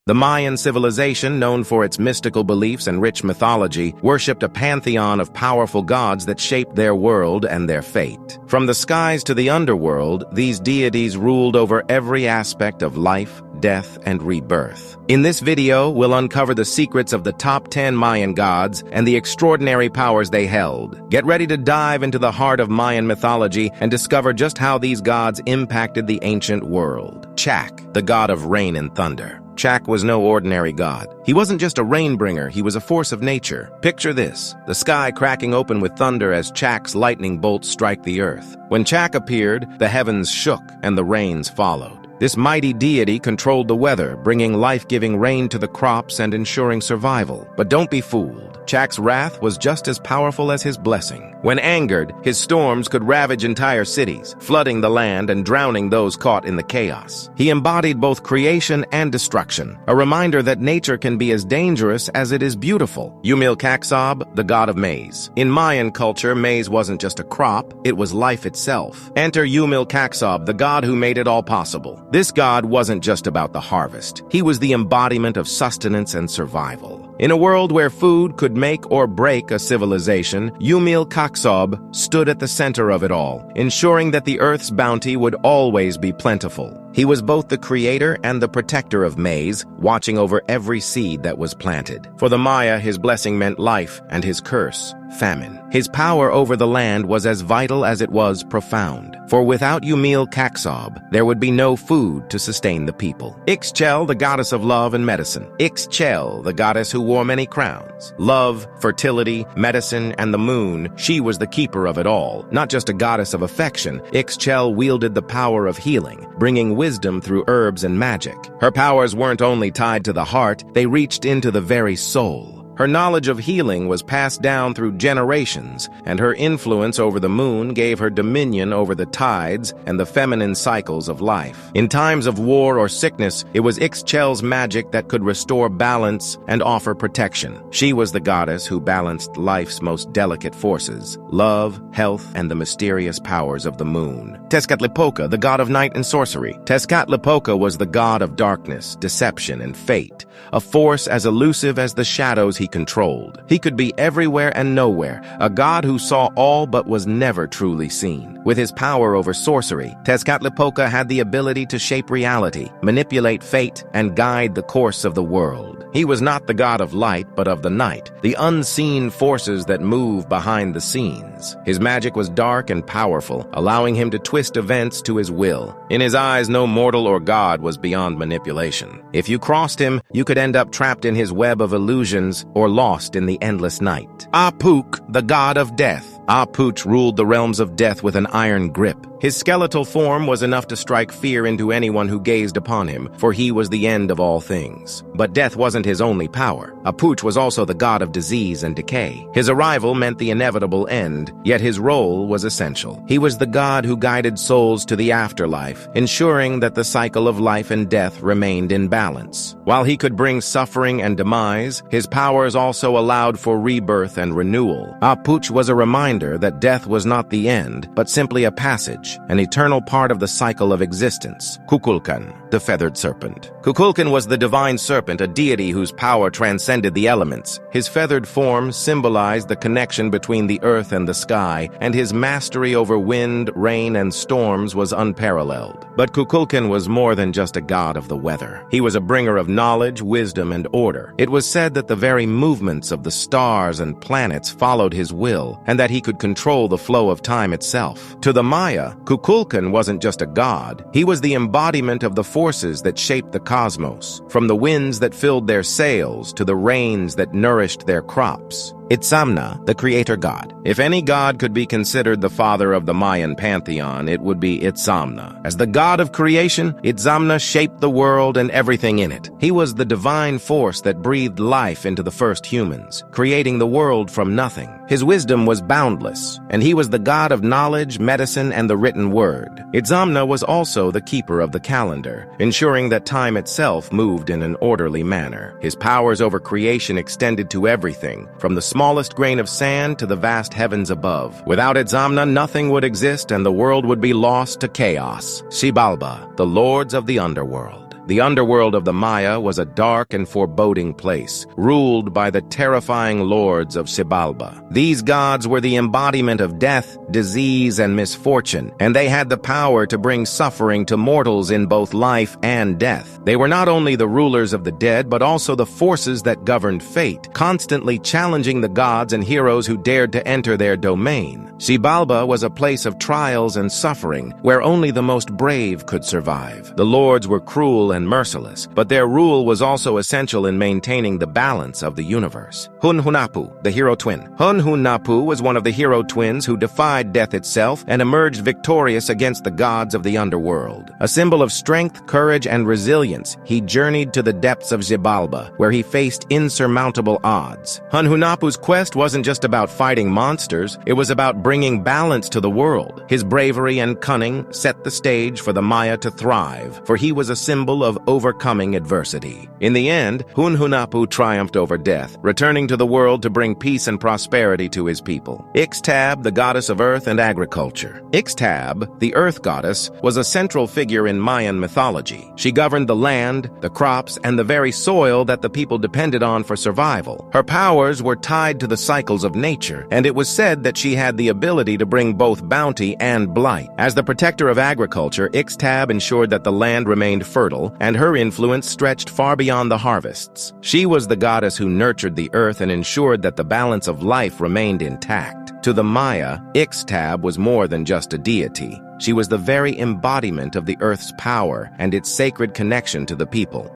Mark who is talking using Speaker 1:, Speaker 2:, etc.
Speaker 1: The Mayan civilization, known for its mystical beliefs and rich mythology, worshipped a pantheon of powerful gods that shaped their world and their fate. From the skies to the underworld, these deities ruled over every aspect of life, death, and rebirth. In this video, we'll uncover the secrets of the top 10 Mayan gods and the extraordinary powers they held. Get ready to dive into the heart of Mayan mythology and discover just how these gods impacted the ancient world. Chak, the god of rain and thunder. Chak was no ordinary god. He wasn't just a rain-bringer, he was a force of nature. Picture this, the sky cracking open with thunder as Chak's lightning bolts strike the earth. When Chak appeared, the heavens shook and the rains followed. This mighty deity controlled the weather, bringing life-giving rain to the crops and ensuring survival. But don't be fooled. Chak's wrath was just as powerful as his blessing. When angered, his storms could ravage entire cities, flooding the land and drowning those caught in the chaos. He embodied both creation and destruction, a reminder that nature can be as dangerous as it is beautiful. Umilkaksob, the god of maize. In Mayan culture, maize wasn't just a crop, it was life itself. Enter Umilkaksob, the god who made it all possible. This god wasn't just about the harvest. He was the embodiment of sustenance and survival. In a world where food could make or break a civilization, Umilkaksob stood at the center of it all, ensuring that the earth's bounty would always be plentiful. He was both the creator and the protector of maize, watching over every seed that was planted. For the Maya, his blessing meant life, and his curse, famine. His power over the land was as vital as it was profound. For without Umilkaksob, there would be no food to sustain the people. Ixchel, the goddess of love and medicine. Ixchel, the goddess who wore many crowns. Love, fertility, medicine, and the moon, she was the keeper of it all. Not just a goddess of affection, Ixchel wielded the power of healing, bringing wisdom through herbs and magic. Her powers weren't only tied to the heart, they reached into the very soul. Her knowledge of healing was passed down through generations, and her influence over the moon gave her dominion over the tides and the feminine cycles of life. In times of war or sickness, it was Ixchel's magic that could restore balance and offer protection. She was the goddess who balanced life's most delicate forces, love, health, and the mysterious powers of the moon. Tezcatlipoca, the god of night and sorcery. Tezcatlipoca was the god of darkness, deception, and fate, a force as elusive as the shadows he controlled. He could be everywhere and nowhere, a god who saw all but was never truly seen. With his power over sorcery, Tezcatlipoca had the ability to shape reality, manipulate fate, and guide the course of the world. He was not the god of light, but of the night, the unseen forces that move behind the scenes. His magic was dark and powerful, allowing him to twist events to his will. In his eyes, no mortal or god was beyond manipulation. If you crossed him, you could end up trapped in his web of illusions or lost in the endless night. Apuk, the god of death. Apuk ruled the realms of death with an iron grip. His skeletal form was enough to strike fear into anyone who gazed upon him, for he was the end of all things. But death wasn't his only power. Apuk was also the god of disease and decay. His arrival meant the inevitable end, yet his role was essential. He was the god who guided souls to the afterlife, ensuring that the cycle of life and death remained in balance. While he could bring suffering and demise, his powers also allowed for rebirth and renewal. Apuk was a reminder that death was not the end, but simply a passage, an eternal part of the cycle of existence. Kukulkan, the feathered serpent. Kukulkan was the divine serpent, a deity whose power transcended the elements. His feathered form symbolized the connection between the earth and the sky, and his mastery over wind, rain, and storms was unparalleled. But Kukulkan was more than just a god of the weather. He was a bringer of knowledge, wisdom, and order. It was said that the very movements of the stars and planets followed his will, and that he could control the flow of time itself. To the Maya, Kukulkan wasn't just a god. He was the embodiment of the forces that shaped the cosmos, from the winds that filled their sails to the rains that nourished their crops. Itzamna, the creator god. If any god could be considered the father of the Mayan pantheon, it would be Itzamna. As the god of creation, Itzamna shaped the world and everything in it. He was the divine force that breathed life into the first humans, creating the world from nothing. His wisdom was boundless, and he was the god of knowledge, medicine, and the written word. Itzamna was also the keeper of the calendar, ensuring that time itself moved in an orderly manner. His powers over creation extended to everything, from the smallest grain of sand to the vast heavens above. Without Itzamna, nothing would exist and the world would be lost to chaos. Xibalba, the lords of the underworld. The underworld of the Maya was a dark and foreboding place, ruled by the terrifying lords of Xibalba. These gods were the embodiment of death, disease, and misfortune, and they had the power to bring suffering to mortals in both life and death. They were not only the rulers of the dead, but also the forces that governed fate, constantly challenging the gods and heroes who dared to enter their domain. Xibalba was a place of trials and suffering, where only the most brave could survive. The lords were cruel and merciless, but their rule was also essential in maintaining the balance of the universe. Hunhunapu, the hero twin. Hunhunapu was one of the hero twins who defied death itself and emerged victorious against the gods of the underworld. A symbol of strength, courage, and resilience, he journeyed to the depths of Xibalba, where he faced insurmountable odds. Hunhunapu's quest wasn't just about fighting monsters, it was about bringing balance to the world. His bravery and cunning set the stage for the Maya to thrive, for he was a symbol of overcoming adversity. In the end, Hunhunapu triumphed over death, returning to the world to bring peace and prosperity to his people. Ixtab, the goddess of earth and agriculture. Ixtab, the earth goddess, was a central figure in Mayan mythology. She governed the land, the crops, and the very soil that the people depended on for survival. Her powers were tied to the cycles of nature, and it was said that she had the ability to bring both bounty and blight. As the protector of agriculture, Ixtab ensured that the land remained fertile, and her influence stretched far beyond the harvests. She was the goddess who nurtured the earth and ensured that the balance of life remained intact. To the Maya, Ixtab was more than just a deity. She was the very embodiment of the earth's power and its sacred connection to the people.